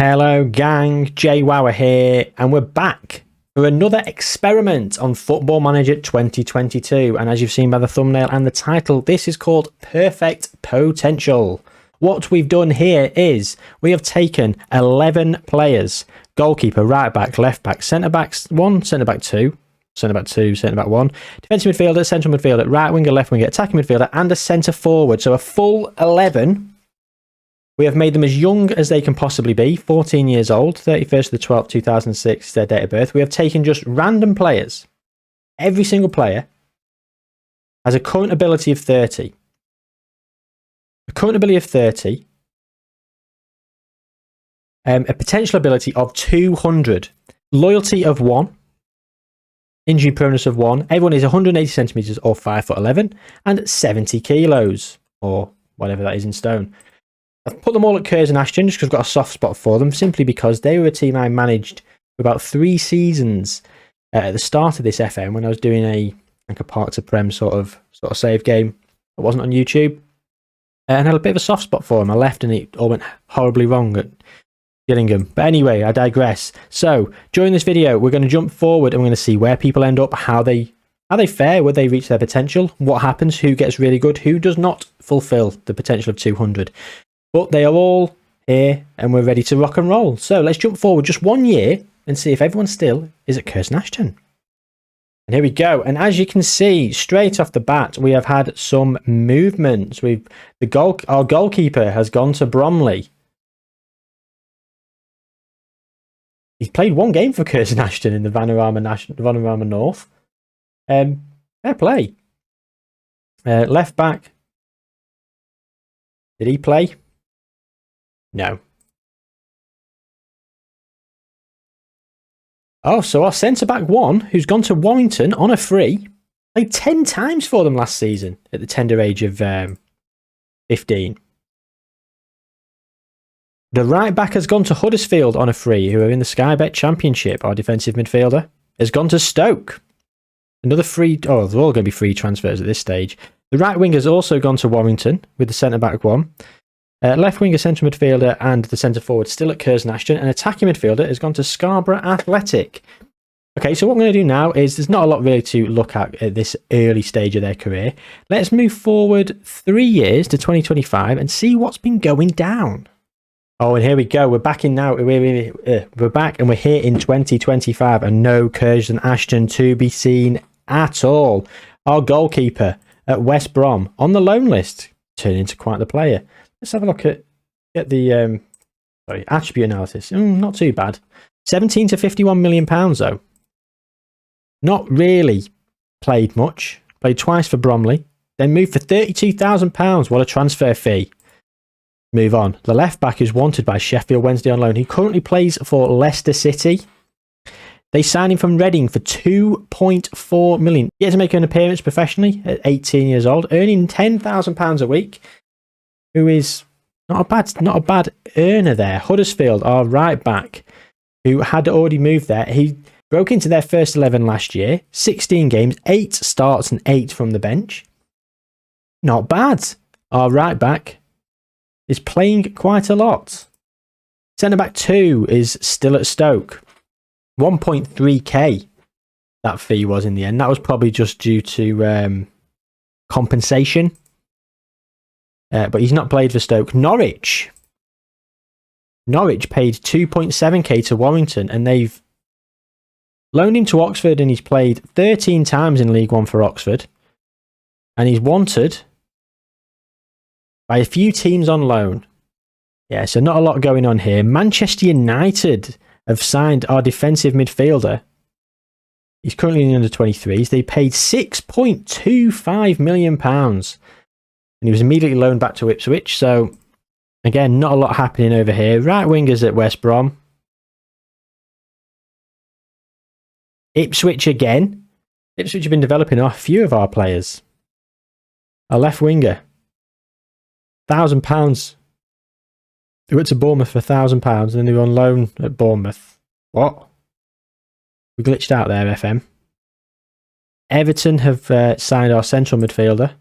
Hello gang, Jayhuahua here, and we're back for another experiment on Football Manager 2022. And as you've seen by the thumbnail and the title, this is called Perfect Potential. What we've done here is we have taken 11 players: goalkeeper, right back, left back, centre backs 1, centre back 2, centre back 2, centre back 1, defensive midfielder, central midfielder, right winger, left winger, attacking midfielder, and a centre forward. So a full 11. We have made them as young as they can possibly be, 14 years old, 31st of the 12th, 2006 is their date of birth. We have taken just random players. Every single player has a current ability of 30. A current ability of 30. A potential ability of 200. Loyalty of 1. Injury proneness of 1. Everyone is 180 centimetres or 5'11" and 70 kilos, or whatever that is in stone. I've put them all at Curzon Ashton just because I've got a soft spot for them, simply because they were a team I managed for about 3 seasons at the start of this FM when I was doing a Park to Prem sort of save game that wasn't on YouTube, and I had a bit of a soft spot for them. I left and it all went horribly wrong at Gillingham. But anyway, I digress. So during this video, we're going to jump forward and we're going to see where people end up, how they fare, whether they reach their potential, what happens, who gets really good, who does not fulfill the potential of 200. But they are all here and we're ready to rock and roll. So let's jump forward just 1 year and see if everyone still is at Curzon Ashton. And here we go. And as you can see, straight off the bat, we have had some movements. Our goalkeeper has gone to Bromley. He's played 1 game for Curzon Ashton in the Vanarama North. Fair play. Left back. Did he play? No. Oh, so our centre-back 1, who's gone to Warrington on a free, played 10 times for them last season at the tender age of 15. The right back has gone to Huddersfield on a free, who are in the Sky Bet Championship. Our defensive midfielder has gone to Stoke. Another free... Oh, they're all going to be free transfers at this stage. The right wing has also gone to Warrington with the centre-back 1. Left winger, central midfielder, and the centre forward still at Curzon Ashton. And attacking midfielder has gone to Scarborough Athletic. Okay, so what I'm going to do now is there's not a lot really to look at this early stage of their career. Let's move forward 3 years to 2025 and see what's been going down. Oh, and here we go. We're back in now. We're back and we're here in 2025, and no Curzon Ashton to be seen at all. Our goalkeeper at West Brom on the loan list turned into quite the player. Let's have a look at the attribute analysis. Not too bad. 17 to 51 million pounds though. Not really played much. Played twice for Bromley. Then moved for £32,000. What a transfer fee. Move on. The left back is wanted by Sheffield Wednesday on loan. He currently plays for Leicester City. They signed him from Reading for £2.4 million. He had to make an appearance professionally at 18 years old, earning £10,000 a week. Who is not a bad earner there. Huddersfield, our right back, who had already moved there. He broke into their first 11 last year. 16 games, 8 starts and 8 from the bench. Not bad. Our right back is playing quite a lot. Centre back 2 is still at Stoke. 1.3k that fee was in the end. That was probably just due to compensation. But he's not played for Stoke. Norwich paid 2.7k to Warrington, and they've loaned him to Oxford, and he's played 13 times in League One for Oxford. And he's wanted by a few teams on loan. Yeah, so not a lot going on here. Manchester United have signed our defensive midfielder. He's currently in the under-23s. They paid £6.25 million. And he was immediately loaned back to Ipswich. So, again, not a lot happening over here. Right wingers at West Brom. Ipswich again. Ipswich have been developing a few of our players. Our left winger. £1,000. They went to Bournemouth for £1,000 and then they were on loan at Bournemouth. What? We glitched out there, FM. Everton have signed our central midfielder.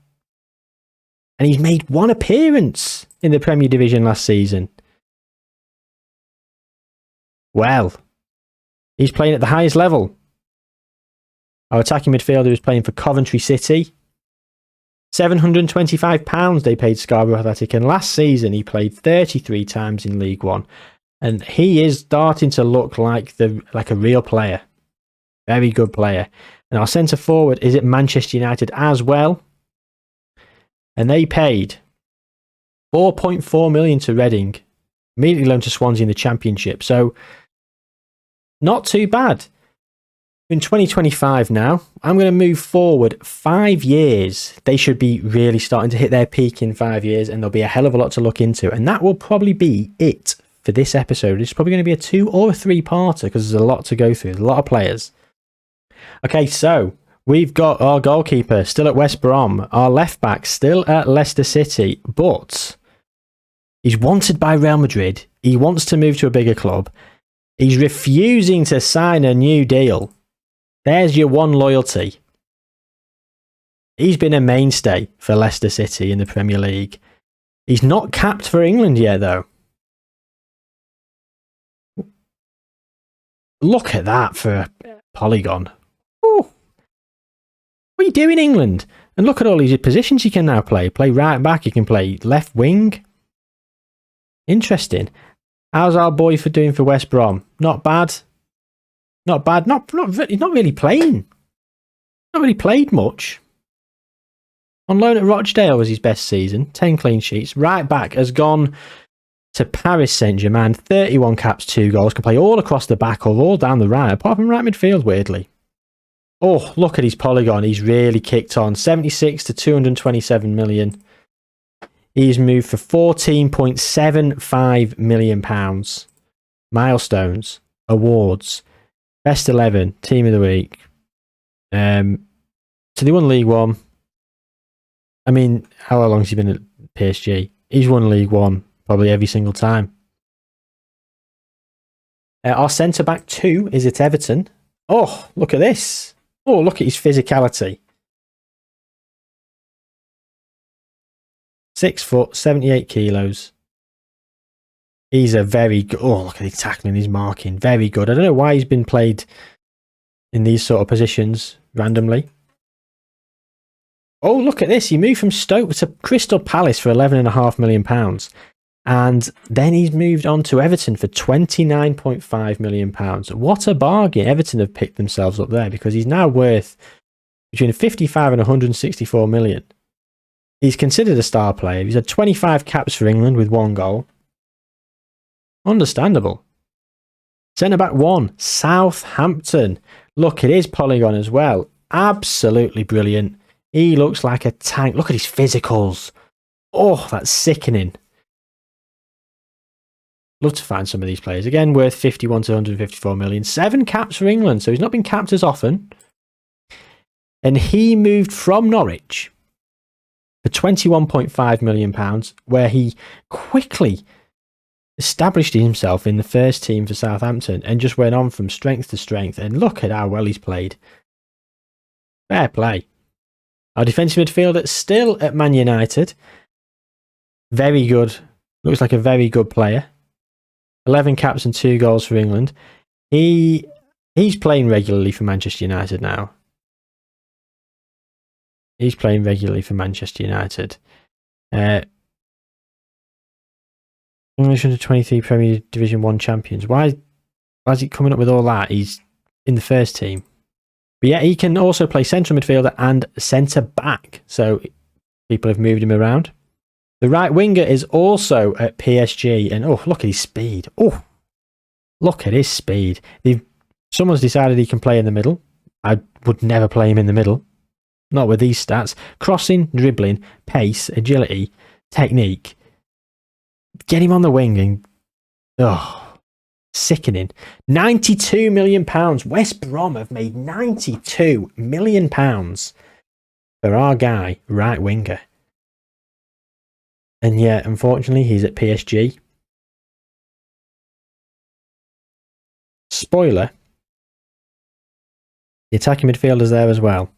And he's made 1 appearance in the Premier Division last season. well. He's playing at the highest level. Our attacking midfielder is playing for Coventry City. £725 they paid Scarborough Athletic, and last season he played 33 times in League One. And he is starting to look like a real player. Very good player. And our centre forward is at Manchester United as well. And they paid £4.4 million to Reading. Immediately loaned to Swansea in the Championship. So, not too bad. In 2025 now, I'm going to move forward 5 years. They should be really starting to hit their peak in 5 years, and there'll be a hell of a lot to look into. And that will probably be it for this episode. It's probably going to be a 2 or a 3-parter because there's a lot to go through. There's a lot of players. Okay, so we've got our goalkeeper still at West Brom, our left back still at Leicester City, but he's wanted by Real Madrid. He wants to move to a bigger club. He's refusing to sign a new deal. There's your one loyalty. He's been a mainstay for Leicester City in the Premier League. He's not capped for England yet, though. Look at that for a polygon. Ooh. What are you doing, England? And look at all these positions you can now play. Play right back, you can play left wing. Interesting. How's our boy doing for West Brom? Not bad. Not bad. He's not really playing. Not really played much. On loan at Rochdale was his best season. 10 clean sheets. Right back has gone to Paris Saint-Germain. 31 caps, 2 goals. Can play all across the back or all down the right. Apart from right midfield, weirdly. Oh, look at his polygon. He's really kicked on. 76 to 227 million. He's moved for £14.75 million. Milestones. Awards. Best 11. Team of the week. So they won League One. I mean, how long has he been at PSG? He's won League One probably every single time. Our centre-back 2 is at Everton. Oh, look at this. Oh, look at his physicality. 6 foot, 78 kilos. He's a very good... Oh, look at his tackling, his marking. Very good. I don't know why he's been played in these sort of positions randomly. Oh, look at this. He moved from Stoke to Crystal Palace for £11.5 million. And then he's moved on to Everton for £29.5 million. What a bargain. Everton have picked themselves up there because he's now worth between 55 and 164 million. He's considered a star player. He's had 25 caps for England with 1 goal. Understandable. Centre-back 1, Southampton. Look at his polygon as well. Absolutely brilliant. He looks like a tank. Look at his physicals. Oh, that's sickening. Love to find some of these players. Again, worth 51 to 154 million. 7 caps for England, so he's not been capped as often. And he moved from Norwich for £21.5 million, where he quickly established himself in the first team for Southampton and just went on from strength to strength. And look at how well he's played. Fair play. Our defensive midfielder still at Man United. Very good. Looks like a very good player. 11 caps and 2 goals for England. He's playing regularly for Manchester United now. He's playing regularly for Manchester United. English under 23 Premier Division 1 champions. Why is he coming up with all that? He's in the first team. But yeah, he can also play central midfielder and centre back. So people have moved him around. The right winger is also at PSG. And oh, look at his speed. Oh, look at his speed. Someone's decided he can play in the middle. I would never play him in the middle. Not with these stats. Crossing, dribbling, pace, agility, technique. Get him on the wing and... Oh, sickening. £92 million. West Brom have made £92 million for our guy, right winger. And yeah, unfortunately, he's at PSG. Spoiler. The attacking midfielder's there as well.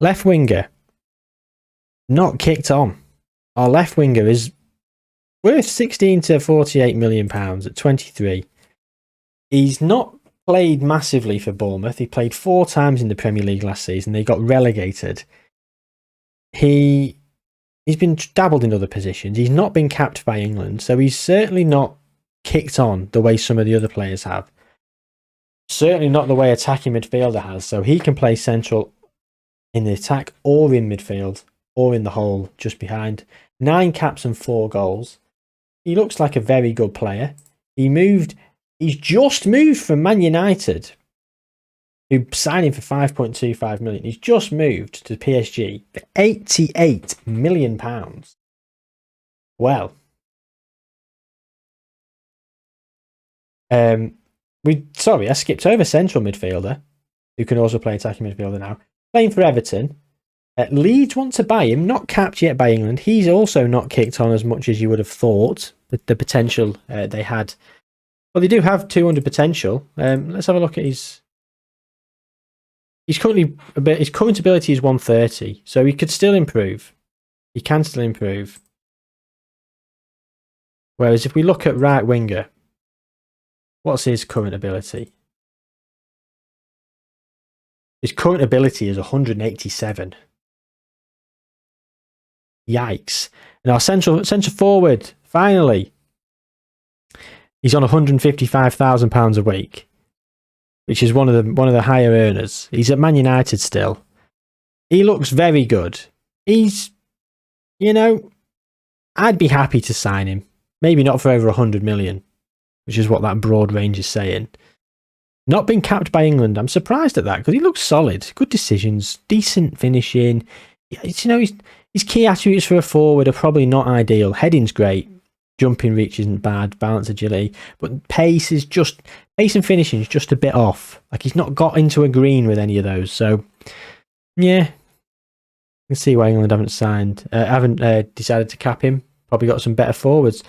Left winger. Not kicked on. Our left winger is worth 16 to 48 million pounds at 23. He's not played massively for Bournemouth. He played 4 times in the Premier League last season. They got relegated. He's been dabbled in other positions. He's not been capped by England, so he's certainly not kicked on the way some of the other players have. Certainly not the way attacking midfielder has. So he can play central in the attack or in midfield or in the hole just behind. 9 caps and 4 goals. He looks like a very good player. He's just moved from Man United, who signed him for £5.25 million. He's just moved to PSG for £88 million. Well, I skipped over central midfielder, who can also play attacking midfielder now. Playing for Everton. Leeds want to buy him, not capped yet by England. He's also not kicked on as much as you would have thought, with the potential they had. Well, they do have 200 potential. Let's have a look at his current ability is 130, so he could still improve. He can still improve. Whereas if we look at right winger, what's his current ability? His current ability is 187. Yikes! And our central forward, finally, he's on £155,000 a week, which is one of the higher earners. He's at Man United still. He looks very good. He's, I'd be happy to sign him. Maybe not for over 100 million, which is what that broad range is saying. Not been capped by England. I'm surprised at that because he looks solid. Good decisions, decent finishing. His key attributes for a forward are probably not ideal. Heading's great. Jumping reach isn't bad. Balance, agility. But pace and finishing is just a bit off. Like he's not got into a green with any of those. So, yeah. You can see why England haven't decided to cap him. Probably got some better forwards.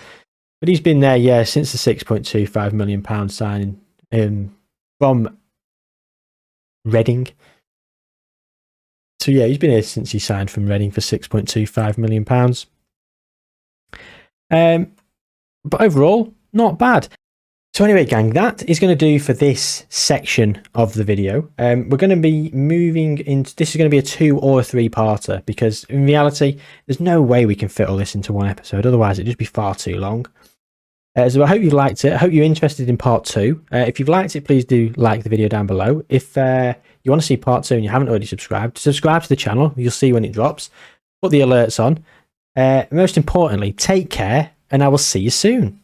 But he's been there, since the £6.25 million signing from Reading. So, he's been here since he signed from Reading for £6.25 million. But overall, not bad. So anyway, gang, that is going to do for this section of the video. We're going to be moving into... This is going to be a 2 or a 3-parter because in reality, there's no way we can fit all this into one episode. Otherwise, it'd just be far too long. So I hope you liked it. I hope you're interested in part 2. If you've liked it, please do like the video down below. If you want to see part 2 and you haven't already subscribed to the channel. You'll see when it drops. Put the alerts on. Most importantly, take care, and I will see you soon.